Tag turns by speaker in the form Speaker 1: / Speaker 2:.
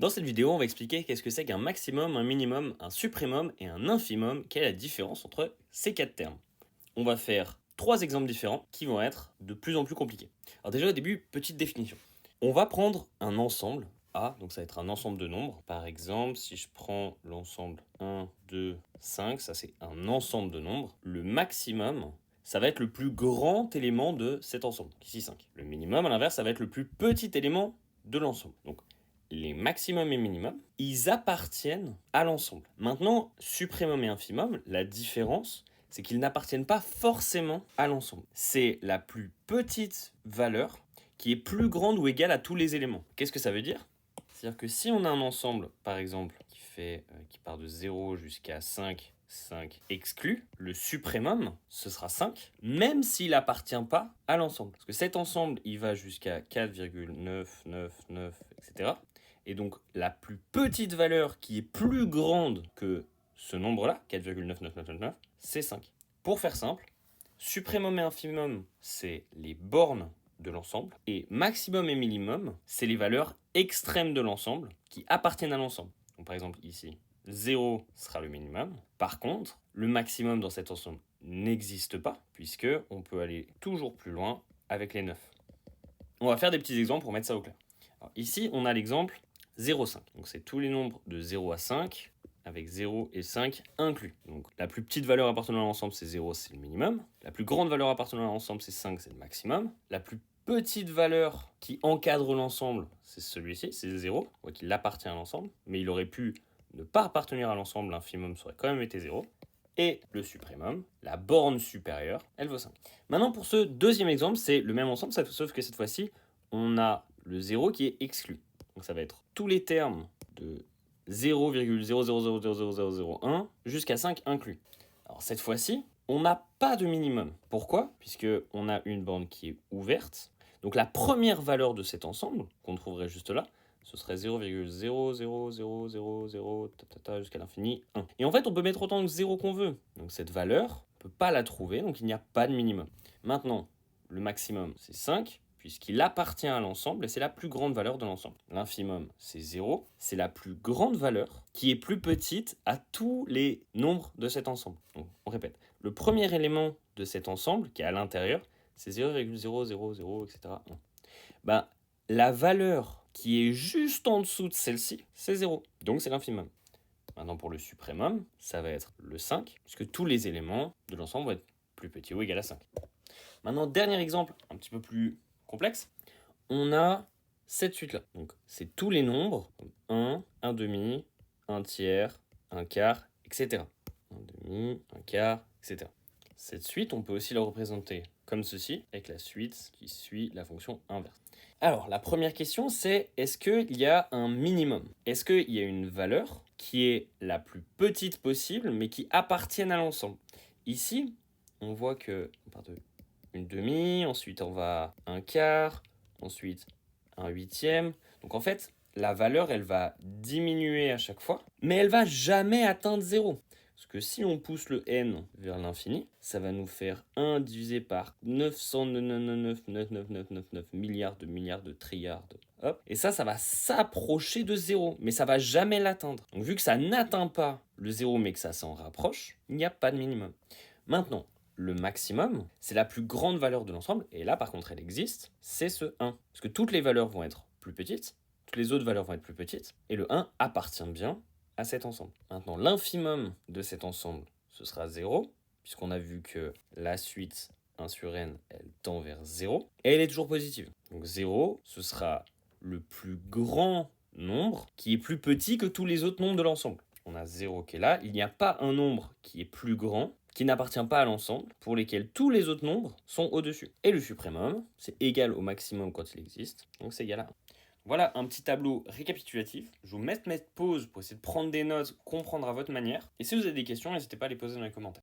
Speaker 1: Dans cette vidéo, on va expliquer qu'est-ce que c'est qu'un maximum, un minimum, un suprêmum et un infimum, quelle est la différence entre ces quatre termes. On va faire 3 exemples différents qui vont être de plus en plus compliqués. Alors déjà au début, petite définition. On va prendre un ensemble A, donc ça va être un ensemble de nombres. Par exemple, si je prends l'ensemble 1, 2, 5, ça c'est un ensemble de nombres. Le maximum, ça va être le plus grand élément de cet ensemble, ici 5. Le minimum, à l'inverse, ça va être le plus petit élément de l'ensemble. Donc les maximums et minimums, ils appartiennent à l'ensemble. Maintenant, suprêmum et infimum, la différence, c'est qu'ils n'appartiennent pas forcément à l'ensemble. C'est la plus petite valeur qui est plus grande ou égale à tous les éléments. Qu'est-ce que ça veut dire ? C'est-à-dire que si on a un ensemble, par exemple, qui part de 0 jusqu'à 5, 5 exclu, le suprêmum, ce sera 5, même s'il n'appartient pas à l'ensemble. Parce que cet ensemble, il va jusqu'à 4,999, etc. Et donc, la plus petite valeur qui est plus grande que ce nombre-là, 4,99999, c'est 5. Pour faire simple, suprêmum et infimum, c'est les bornes de l'ensemble. Et maximum et minimum, c'est les valeurs extrêmes de l'ensemble qui appartiennent à l'ensemble. Donc par exemple ici, 0 sera le minimum. Par contre, le maximum dans cet ensemble n'existe pas, puisque on peut aller toujours plus loin avec les 9. On va faire des petits exemples pour mettre ça au clair. Alors, ici, on a l'exemple 0,5. Donc c'est tous les nombres de 0 à 5, avec 0 et 5 inclus. Donc la plus petite valeur appartenant à l'ensemble, c'est 0, c'est le minimum. La plus grande valeur appartenant à l'ensemble, c'est 5, c'est le maximum. La plus petite valeur qui encadre l'ensemble, c'est celui-ci, c'est 0, qu'il appartient à l'ensemble, mais il aurait pu ne pas appartenir à l'ensemble, l'infimum ça aurait quand même été 0. Et le suprêmum, la borne supérieure, elle vaut 5. Maintenant, pour ce deuxième exemple, c'est le même ensemble, sauf que cette fois-ci, on a le 0 qui est exclu. Donc ça va être tous les termes de 0,00000001 jusqu'à 5 inclus. Alors cette fois-ci, on n'a pas de minimum. Pourquoi ? Puisqu'on a une borne qui est ouverte. Donc la première valeur de cet ensemble, qu'on trouverait juste là, ce serait 0,00000 jusqu'à l'infini 1. Et en fait, on peut mettre autant de 0 qu'on veut. Donc cette valeur, on ne peut pas la trouver, donc il n'y a pas de minimum. Maintenant, le maximum, c'est 5, puisqu'il appartient à l'ensemble et c'est la plus grande valeur de l'ensemble. L'infimum, c'est 0, c'est la plus grande valeur qui est plus petite à tous les nombres de cet ensemble. Donc, on répète, le premier élément de cet ensemble, qui est à l'intérieur, c'est 0,000, etc. 1. Ben, la valeur qui est juste en dessous de celle-ci, c'est 0. Donc c'est l'infimum. Maintenant pour le suprêmum, ça va être le 5, puisque tous les éléments de l'ensemble vont être plus petits ou égal à 5. Maintenant, dernier exemple, un petit peu plus complexe. On a cette suite-là. Donc c'est tous les nombres, 1, 1 demi, 1 tiers, 1 quart, etc. 1 demi, 1 quart, etc. Cette suite, on peut aussi la représenter comme ceci, avec la suite qui suit la fonction inverse. Alors, la première question, c'est est-ce qu'il y a un minimum ? Est-ce qu'il y a une valeur qui est la plus petite possible, mais qui appartienne à l'ensemble ? Ici, on voit que on part de une demi, ensuite on va un quart, ensuite un huitième. Donc en fait, la valeur, elle va diminuer à chaque fois, mais elle va jamais atteindre 0. Parce que si on pousse le n vers l'infini, ça va nous faire 1 divisé par 999 milliards de trilliards. Hop. Et ça va s'approcher de 0, mais ça va jamais l'atteindre. Donc vu que ça n'atteint pas le 0, mais que ça s'en rapproche, il n'y a pas de minimum. Maintenant, le maximum, c'est la plus grande valeur de l'ensemble, et là par contre elle existe, c'est ce 1. Parce que toutes les valeurs vont être plus petites, toutes les autres valeurs vont être plus petites, et le 1 appartient bien à cet ensemble. Maintenant, l'infimum de cet ensemble, ce sera 0, puisqu'on a vu que la suite 1 sur n, elle tend vers 0, et elle est toujours positive. Donc 0, ce sera le plus grand nombre qui est plus petit que tous les autres nombres de l'ensemble. On a 0 qui est là, il n'y a pas un nombre qui est plus grand, qui n'appartient pas à l'ensemble, pour lesquels tous les autres nombres sont au-dessus. Et le suprêmum, c'est égal au maximum quand il existe, donc c'est égal à 1. Voilà un petit tableau récapitulatif. Je vous mettre pause pour essayer de prendre des notes, comprendre à votre manière. Et si vous avez des questions, n'hésitez pas à les poser dans les commentaires.